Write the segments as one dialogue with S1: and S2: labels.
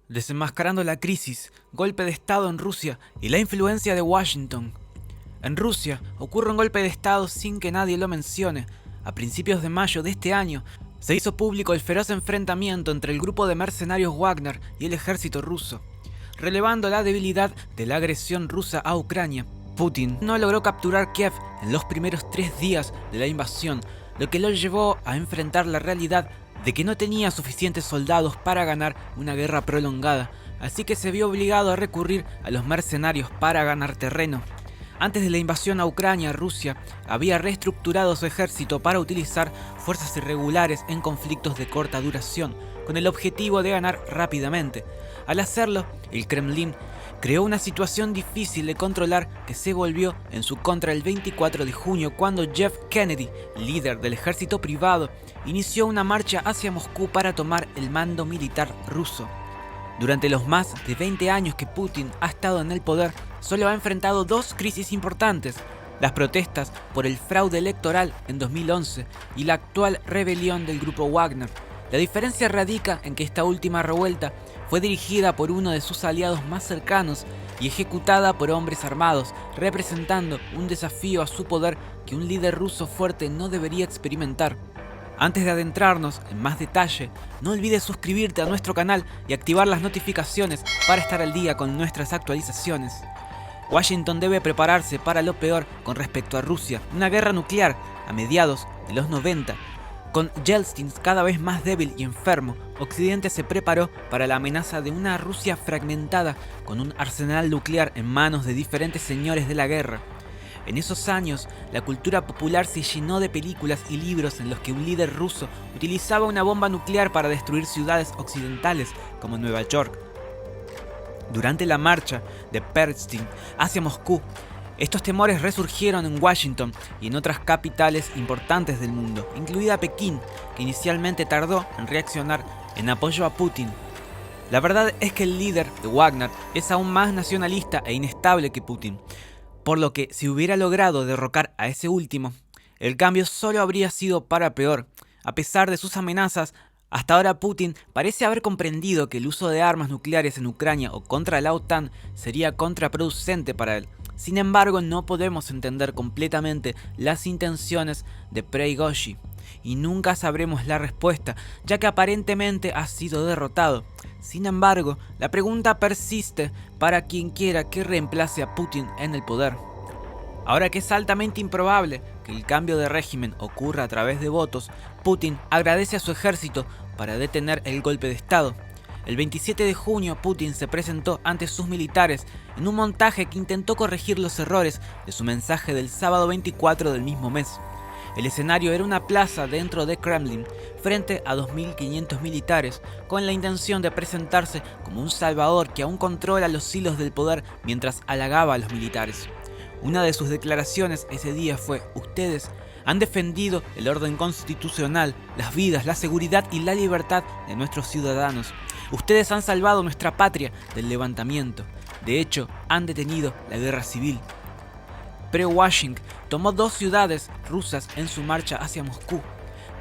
S1: Desenmascarando la crisis, golpe de estado en Rusia y la influencia de Washington. En Rusia ocurre un golpe de estado sin que nadie lo mencione. A principios de mayo de este año se hizo público el feroz enfrentamiento entre el grupo de mercenarios Wagner y el ejército ruso. Relevando la debilidad de la agresión rusa a Ucrania, Putin no logró capturar Kiev en los primeros 3 días de la invasión, lo que lo llevó a enfrentar la realidad de que no tenía suficientes soldados para ganar una guerra prolongada, así que se vio obligado a recurrir a los mercenarios para ganar terreno. Antes de la invasión a Ucrania, Rusia había reestructurado su ejército para utilizar fuerzas irregulares en conflictos de corta duración, con el objetivo de ganar rápidamente. Al hacerlo, el Kremlin creó una situación difícil de controlar que se volvió en su contra el 24 de junio cuando Jeff Kennedy, líder del ejército privado, inició una marcha hacia Moscú para tomar el mando militar ruso. Durante los más de 20 años que Putin ha estado en el poder, solo ha enfrentado 2 crisis importantes: las protestas por el fraude electoral en 2011 y la actual rebelión del grupo Wagner. La diferencia radica en que esta última revuelta fue dirigida por uno de sus aliados más cercanos y ejecutada por hombres armados, representando un desafío a su poder que un líder ruso fuerte no debería experimentar. Antes de adentrarnos en más detalle, no olvides suscribirte a nuestro canal y activar las notificaciones para estar al día con nuestras actualizaciones. Washington debe prepararse para lo peor con respecto a Rusia, una guerra nuclear a mediados de los 90. Con Yeltsin cada vez más débil y enfermo, Occidente se preparó para la amenaza de una Rusia fragmentada con un arsenal nuclear en manos de diferentes señores de la guerra. En esos años, la cultura popular se llenó de películas y libros en los que un líder ruso utilizaba una bomba nuclear para destruir ciudades occidentales como Nueva York. Durante la marcha de Perestin hacia Moscú, estos temores resurgieron en Washington y en otras capitales importantes del mundo, incluida Pekín, que inicialmente tardó en reaccionar en apoyo a Putin. La verdad es que el líder de Wagner es aún más nacionalista e inestable que Putin, por lo que si hubiera logrado derrocar a ese último, el cambio solo habría sido para peor. A pesar de sus amenazas, hasta ahora Putin parece haber comprendido que el uso de armas nucleares en Ucrania o contra la OTAN sería contraproducente para él. Sin embargo, no podemos entender completamente las intenciones de Prigozhin y nunca sabremos la respuesta, ya que aparentemente ha sido derrotado. Sin embargo, la pregunta persiste para quien quiera que reemplace a Putin en el poder. Ahora que es altamente improbable que el cambio de régimen ocurra a través de votos, Putin agradece a su ejército para detener el golpe de estado. El 27 de junio, Putin se presentó ante sus militares en un montaje que intentó corregir los errores de su mensaje del sábado 24 del mismo mes. El escenario era una plaza dentro de Kremlin, frente a 2.500 militares, con la intención de presentarse como un salvador que aún controla los hilos del poder mientras halagaba a los militares. Una de sus declaraciones ese día fue: "Ustedes han defendido el orden constitucional, las vidas, la seguridad y la libertad de nuestros ciudadanos. Ustedes han salvado nuestra patria del levantamiento. De hecho, han detenido la guerra civil". Prigozhin tomó 2 ciudades rusas en su marcha hacia Moscú.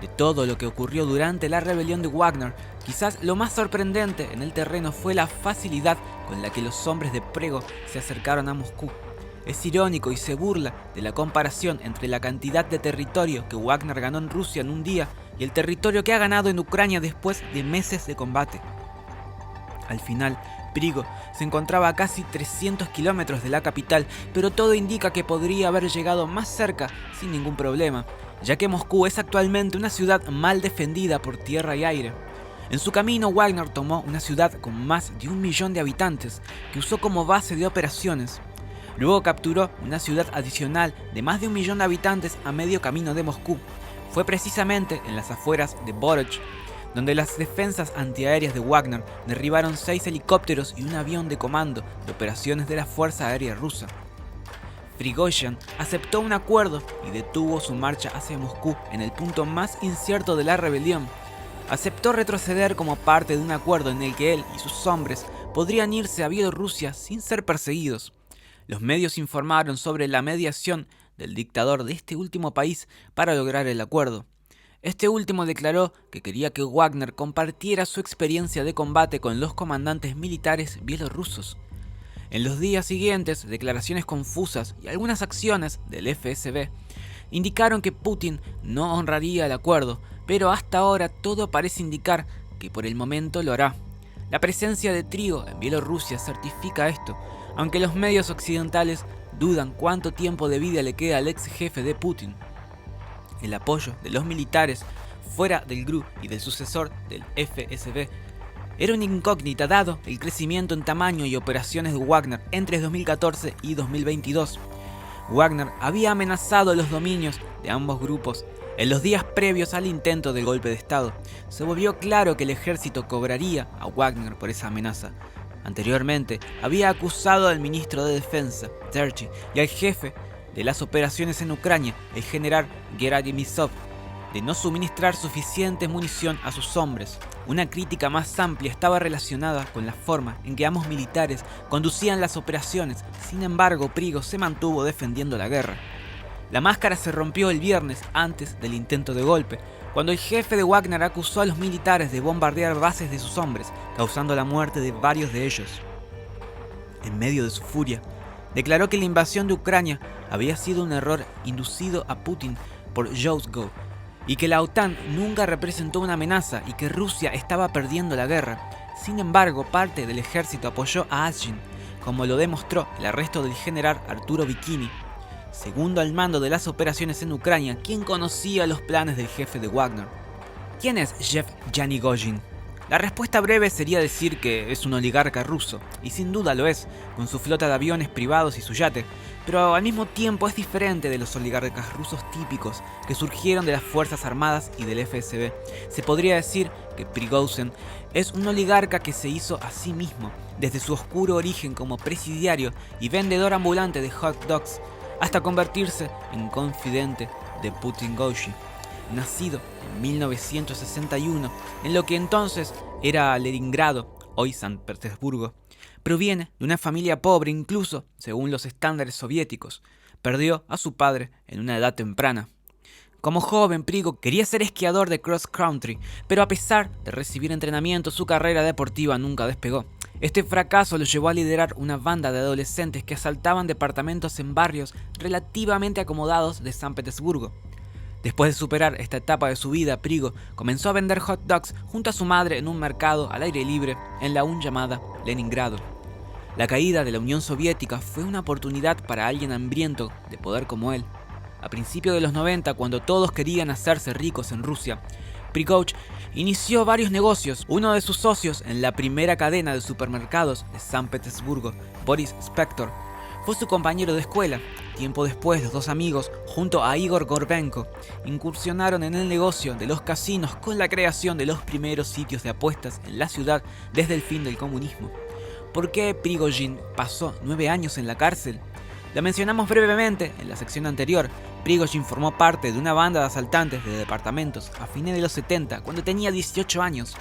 S1: De todo lo que ocurrió durante la rebelión de Wagner, quizás lo más sorprendente en el terreno fue la facilidad con la que los hombres de Prego se acercaron a Moscú. Es irónico y se burla de la comparación entre la cantidad de territorio que Wagner ganó en Rusia en un día y el territorio que ha ganado en Ucrania después de meses de combate. Al final, Prigozhin se encontraba a casi 300 kilómetros de la capital, pero todo indica que podría haber llegado más cerca sin ningún problema, ya que Moscú es actualmente una ciudad mal defendida por tierra y aire. En su camino, Wagner tomó una ciudad con más de 1 millón de habitantes, que usó como base de operaciones. Luego capturó una ciudad adicional de más de 1 millón de habitantes a medio camino de Moscú. Fue precisamente en las afueras de Voroch donde las defensas antiaéreas de Wagner derribaron 6 helicópteros y un avión de comando de operaciones de la Fuerza Aérea Rusa. Prigozhin aceptó un acuerdo y detuvo su marcha hacia Moscú en el punto más incierto de la rebelión. Aceptó retroceder como parte de un acuerdo en el que él y sus hombres podrían irse a Bielorrusia sin ser perseguidos. Los medios informaron sobre la mediación del dictador de este último país para lograr el acuerdo. Este último declaró que quería que Wagner compartiera su experiencia de combate con los comandantes militares bielorrusos. En los días siguientes, declaraciones confusas y algunas acciones del FSB indicaron que Putin no honraría el acuerdo, pero hasta ahora todo parece indicar que por el momento lo hará. La presencia de trigo en Bielorrusia certifica esto, aunque los medios occidentales dudan cuánto tiempo de vida le queda al ex jefe de Putin. El apoyo de los militares fuera del GRU y del sucesor del FSB era una incógnita dado el crecimiento en tamaño y operaciones de Wagner entre 2014 y 2022. Wagner había amenazado los dominios de ambos grupos. En los días previos al intento del golpe de Estado, se volvió claro que el ejército cobraría a Wagner por esa amenaza. Anteriormente, había acusado al ministro de Defensa, Terchi, y al jefe de las operaciones en Ucrania, el general Gerasimov, de no suministrar suficiente munición a sus hombres. Una crítica más amplia estaba relacionada con la forma en que ambos militares conducían las operaciones. Sin embargo, Prigozhin se mantuvo defendiendo la guerra. La máscara se rompió el viernes antes del intento de golpe, cuando el jefe de Wagner acusó a los militares de bombardear bases de sus hombres, causando la muerte de varios de ellos. En medio de su furia, declaró que la invasión de Ucrania había sido un error inducido a Putin por Yovzhov, y que la OTAN nunca representó una amenaza y que Rusia estaba perdiendo la guerra. Sin embargo, parte del ejército apoyó a Azhin, como lo demostró el arresto del general Arturo Bikini, segundo al mando de las operaciones en Ucrania, quien conocía los planes del jefe de Wagner. ¿Quién es Yevgeny Prigozhin? La respuesta breve sería decir que es un oligarca ruso, y sin duda lo es, con su flota de aviones privados y su yate, pero al mismo tiempo es diferente de los oligarcas rusos típicos que surgieron de las Fuerzas Armadas y del FSB. Se podría decir que Prigozhin es un oligarca que se hizo a sí mismo, desde su oscuro origen como presidiario y vendedor ambulante de hot dogs, hasta convertirse en confidente de Putin Goshi. Nacido en 1961 en lo que entonces era Leningrado, hoy San Petersburgo, proviene de una familia pobre incluso según los estándares soviéticos. Perdió a su padre en una edad temprana. Como joven, Prigozhin quería ser esquiador de cross country, pero a pesar de recibir entrenamiento, su carrera deportiva nunca despegó. Este fracaso lo llevó a liderar una banda de adolescentes que asaltaban departamentos en barrios relativamente acomodados de San Petersburgo. Después de superar esta etapa de su vida, Prigozhin comenzó a vender hot dogs junto a su madre en un mercado al aire libre en la aún llamada Leningrado. La caída de la Unión Soviética fue una oportunidad para alguien hambriento de poder como él. A principios de los 90, cuando todos querían hacerse ricos en Rusia, Prigozhin inició varios negocios. Uno de sus socios en la primera cadena de supermercados de San Petersburgo, Boris Spektor, fue su compañero de escuela. Tiempo después, los dos amigos, junto a Igor Gorbenko, incursionaron en el negocio de los casinos con la creación de los primeros sitios de apuestas en la ciudad desde el fin del comunismo. ¿Por qué Prigozhin pasó 9 años en la cárcel? Lo mencionamos brevemente en la sección anterior. Prigozhin formó parte de una banda de asaltantes de departamentos a fines de los 70, cuando tenía 18 años.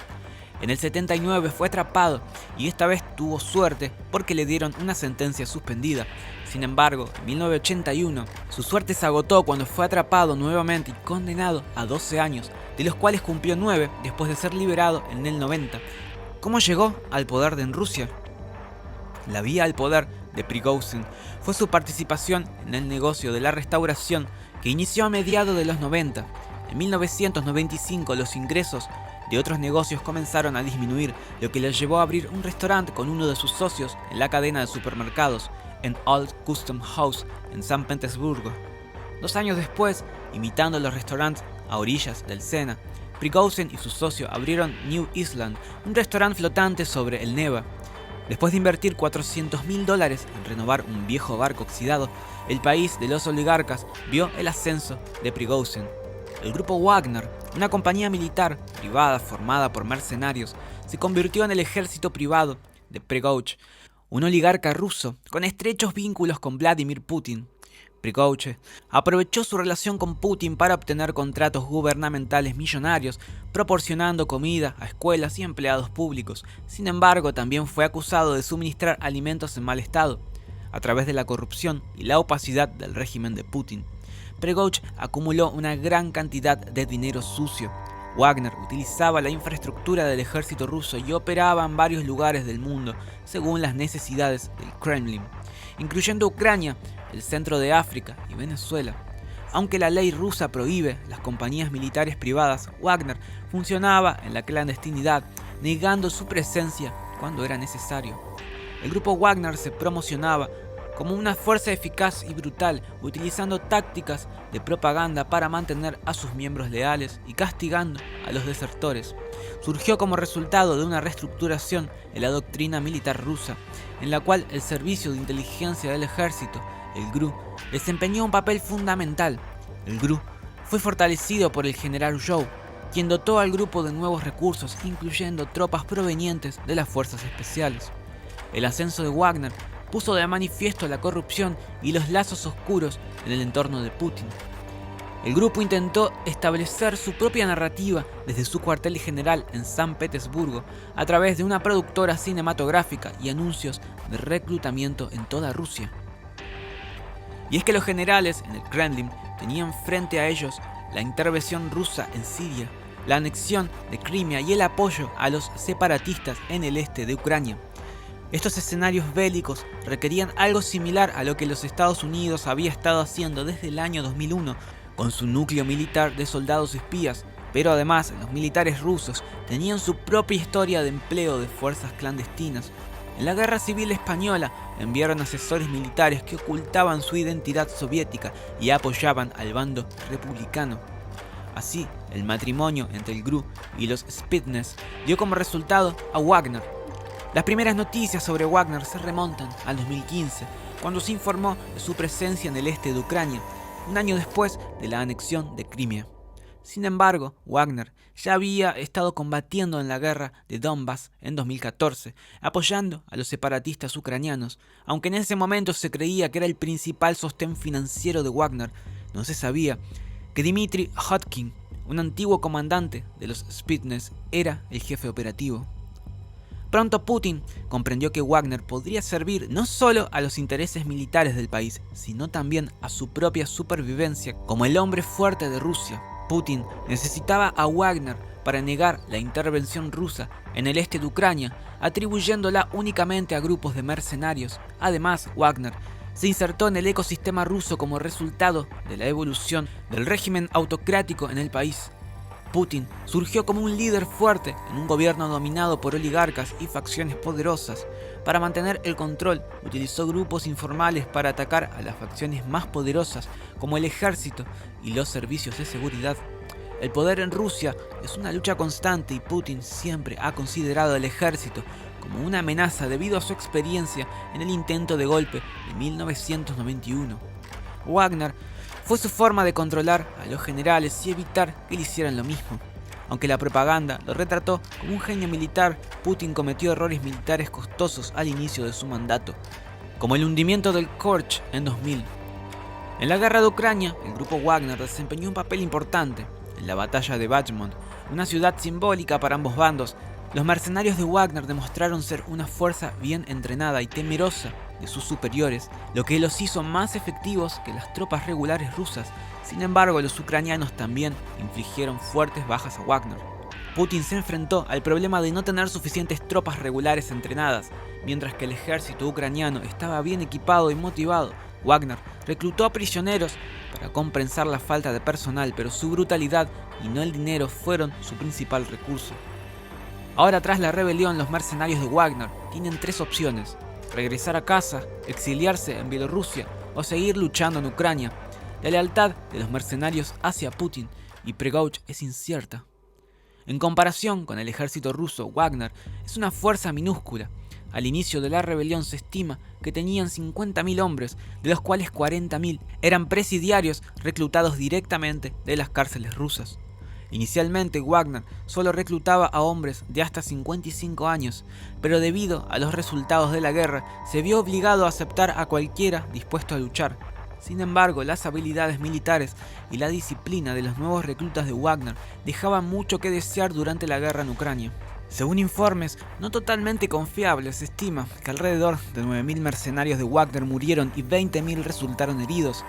S1: En el 79 fue atrapado y esta vez tuvo suerte porque le dieron una sentencia suspendida. Sin embargo, en 1981 su suerte se agotó cuando fue atrapado nuevamente y condenado a 12 años, de los cuales cumplió 9 después de ser liberado en el 90. ¿Cómo llegó al poder en Rusia? La vía al poder de Prigozhin fue su participación en el negocio de la restauración que inició a mediados de los 90. En 1995 los ingresos de otros negocios comenzaron a disminuir, lo que le llevó a abrir un restaurante con uno de sus socios en la cadena de supermercados en Old Custom House en San Petersburgo. 2 años después, imitando los restaurantes a orillas del Sena, Prigozhin y su socio abrieron New Island, un restaurante flotante sobre el Neva. Después de invertir $400.000 en renovar un viejo barco oxidado, el país de los oligarcas vio el ascenso de Prigozhin. El grupo Wagner, una compañía militar privada formada por mercenarios, se convirtió en el ejército privado de Prigozhin, un oligarca ruso con estrechos vínculos con Vladimir Putin. Prigozhin aprovechó su relación con Putin para obtener contratos gubernamentales millonarios, proporcionando comida a escuelas y empleados públicos. Sin embargo, también fue acusado de suministrar alimentos en mal estado, a través de la corrupción y la opacidad del régimen de Putin. Prigozhin acumuló una gran cantidad de dinero sucio. Wagner utilizaba la infraestructura del ejército ruso y operaba en varios lugares del mundo según las necesidades del Kremlin, incluyendo Ucrania, el centro de África y Venezuela. Aunque la ley rusa prohíbe las compañías militares privadas, Wagner funcionaba en la clandestinidad, negando su presencia cuando era necesario. El grupo Wagner se promocionaba como una fuerza eficaz y brutal, utilizando tácticas de propaganda para mantener a sus miembros leales y castigando a los desertores. Surgió como resultado de una reestructuración en la doctrina militar rusa, en la cual el Servicio de Inteligencia del Ejército, el GRU, desempeñó un papel fundamental. El GRU fue fortalecido por el general Zhou, quien dotó al grupo de nuevos recursos, incluyendo tropas provenientes de las fuerzas especiales. El ascenso de Wagner puso de manifiesto la corrupción y los lazos oscuros en el entorno de Putin. El grupo intentó establecer su propia narrativa desde su cuartel general en San Petersburgo a través de una productora cinematográfica y anuncios de reclutamiento en toda Rusia. Y es que los generales en el Kremlin tenían frente a ellos la intervención rusa en Siria, la anexión de Crimea y el apoyo a los separatistas en el este de Ucrania. Estos escenarios bélicos requerían algo similar a lo que los Estados Unidos había estado haciendo desde el año 2001 con su núcleo militar de soldados espías, pero además los militares rusos tenían su propia historia de empleo de fuerzas clandestinas. En la Guerra Civil Española enviaron asesores militares que ocultaban su identidad soviética y apoyaban al bando republicano. Así, el matrimonio entre el GRU y los Spetsnaz dio como resultado a Wagner. Las primeras noticias sobre Wagner se remontan al 2015, cuando se informó de su presencia en el este de Ucrania, un año después de la anexión de Crimea. Sin embargo, Wagner ya había estado combatiendo en la guerra de Donbass en 2014, apoyando a los separatistas ucranianos. Aunque en ese momento se creía que era el principal sostén financiero de Wagner, no se sabía que Dmitry Hodkin, un antiguo comandante de los Spetsnaz, era el jefe operativo. Pronto Putin comprendió que Wagner podría servir no solo a los intereses militares del país, sino también a su propia supervivencia como el hombre fuerte de Rusia. Putin necesitaba a Wagner para negar la intervención rusa en el este de Ucrania, atribuyéndola únicamente a grupos de mercenarios. Además, Wagner se insertó en el ecosistema ruso como resultado de la evolución del régimen autocrático en el país. Putin surgió como un líder fuerte en un gobierno dominado por oligarcas y facciones poderosas. Para mantener el control, utilizó grupos informales para atacar a las facciones más poderosas, como el ejército y los servicios de seguridad. El poder en Rusia es una lucha constante y Putin siempre ha considerado al ejército como una amenaza debido a su experiencia en el intento de golpe de 1991. Wagner fue su forma de controlar a los generales y evitar que le hicieran lo mismo. Aunque la propaganda lo retrató como un genio militar, Putin cometió errores militares costosos al inicio de su mandato, como el hundimiento del Korch en 2000. En la guerra de Ucrania, el grupo Wagner desempeñó un papel importante. En la batalla de Bachmont, una ciudad simbólica para ambos bandos, los mercenarios de Wagner demostraron ser una fuerza bien entrenada y temerosa de sus superiores, lo que los hizo más efectivos que las tropas regulares rusas. Sin embargo, los ucranianos también infligieron fuertes bajas a Wagner. Putin se enfrentó al problema de no tener suficientes tropas regulares entrenadas. Mientras que el ejército ucraniano estaba bien equipado y motivado, Wagner reclutó a prisioneros para compensar la falta de personal, pero su brutalidad y no el dinero fueron su principal recurso. Ahora, tras la rebelión, los mercenarios de Wagner tienen tres opciones: regresar a casa, exiliarse en Bielorrusia o seguir luchando en Ucrania. La lealtad de los mercenarios hacia Putin y Prigozhin es incierta. En comparación con el ejército ruso, Wagner es una fuerza minúscula. Al inicio de la rebelión se estima que tenían 50.000 hombres, de los cuales 40.000 eran presidiarios reclutados directamente de las cárceles rusas. Inicialmente, Wagner solo reclutaba a hombres de hasta 55 años, pero debido a los resultados de la guerra, se vio obligado a aceptar a cualquiera dispuesto a luchar. Sin embargo, las habilidades militares y la disciplina de los nuevos reclutas de Wagner dejaban mucho que desear durante la guerra en Ucrania. Según informes no totalmente confiables, se estima que alrededor de 9.000 mercenarios de Wagner murieron y 20.000 resultaron heridos.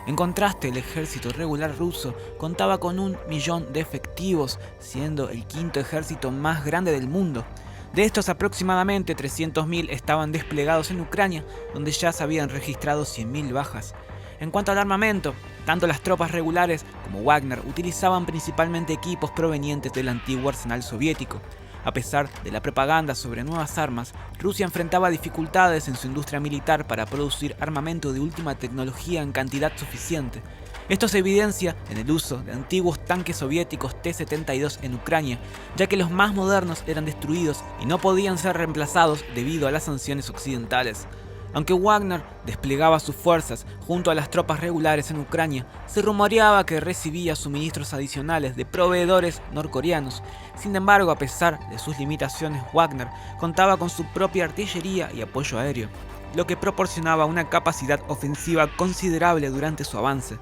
S1: En contraste, el ejército regular ruso contaba con 1.000.000 de efectivos, siendo el quinto ejército más grande del mundo. De estos, aproximadamente 300.000 estaban desplegados en Ucrania, donde ya se habían registrado 100.000 bajas. En cuanto al armamento, tanto las tropas regulares como Wagner utilizaban principalmente equipos provenientes del antiguo arsenal soviético. A pesar de la propaganda sobre nuevas armas, Rusia enfrentaba dificultades en su industria militar para producir armamento de última tecnología en cantidad suficiente. Esto se evidencia en el uso de antiguos tanques soviéticos T-72 en Ucrania, ya que los más modernos eran destruidos y no podían ser reemplazados debido a las sanciones occidentales. Aunque Wagner desplegaba sus fuerzas junto a las tropas regulares en Ucrania, se rumoreaba que recibía suministros adicionales de proveedores norcoreanos. Sin embargo, a pesar de sus limitaciones, Wagner contaba con su propia artillería y apoyo aéreo, lo que proporcionaba una capacidad ofensiva considerable durante su avance.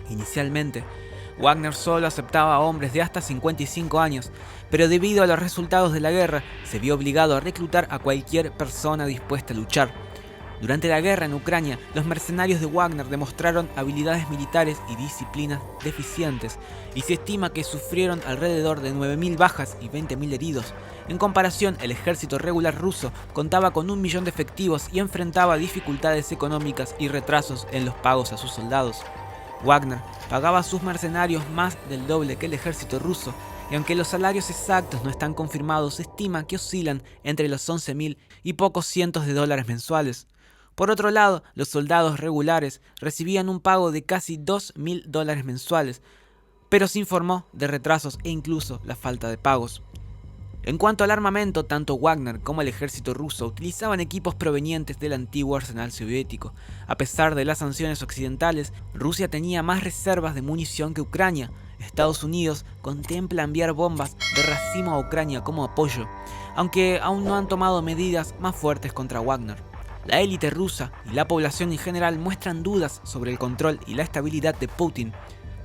S1: Inicialmente, Wagner solo aceptaba a hombres de hasta 55 años, pero debido a los resultados de la guerra, se vio obligado a reclutar a cualquier persona dispuesta a luchar. Durante la guerra en Ucrania, los mercenarios de Wagner demostraron habilidades militares y disciplinas deficientes, y se estima que sufrieron alrededor de 9.000 bajas y 20.000 heridos. En comparación, el ejército regular ruso contaba con 1.000.000 de efectivos y enfrentaba dificultades económicas y retrasos en los pagos a sus soldados. Wagner pagaba a sus mercenarios más del doble que el ejército ruso, y aunque los salarios exactos no están confirmados, se estima que oscilan entre los 11.000 y pocos cientos de dólares mensuales. Por otro lado, los soldados regulares recibían un pago de casi 2.000 dólares mensuales, pero se informó de retrasos e incluso la falta de pagos. En cuanto al armamento, tanto Wagner como el ejército ruso utilizaban equipos provenientes del antiguo arsenal soviético. A pesar de las sanciones occidentales, Rusia tenía más reservas de munición que Ucrania. Estados Unidos contempla enviar bombas de racimo a Ucrania como apoyo, aunque aún no han tomado medidas más fuertes contra Wagner. La élite rusa y la población en general muestran dudas sobre el control y la estabilidad de Putin.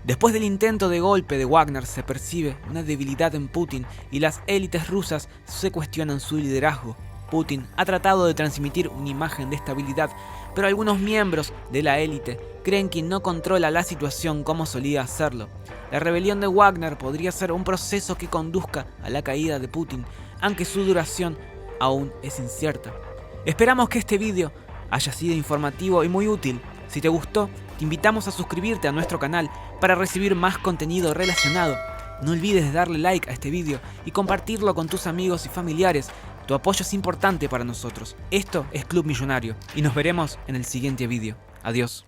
S1: Después del intento de golpe de Wagner se percibe una debilidad en Putin y las élites rusas se cuestionan su liderazgo. Putin ha tratado de transmitir una imagen de estabilidad, pero algunos miembros de la élite creen que no controla la situación como solía hacerlo. La rebelión de Wagner podría ser un proceso que conduzca a la caída de Putin, aunque su duración aún es incierta. Esperamos que este vídeo haya sido informativo y muy útil. Si te gustó, te invitamos a suscribirte a nuestro canal para recibir más contenido relacionado. No olvides darle like a este vídeo y compartirlo con tus amigos y familiares. Tu apoyo es importante para nosotros. Esto es Club Millonario y nos veremos en el siguiente vídeo. Adiós.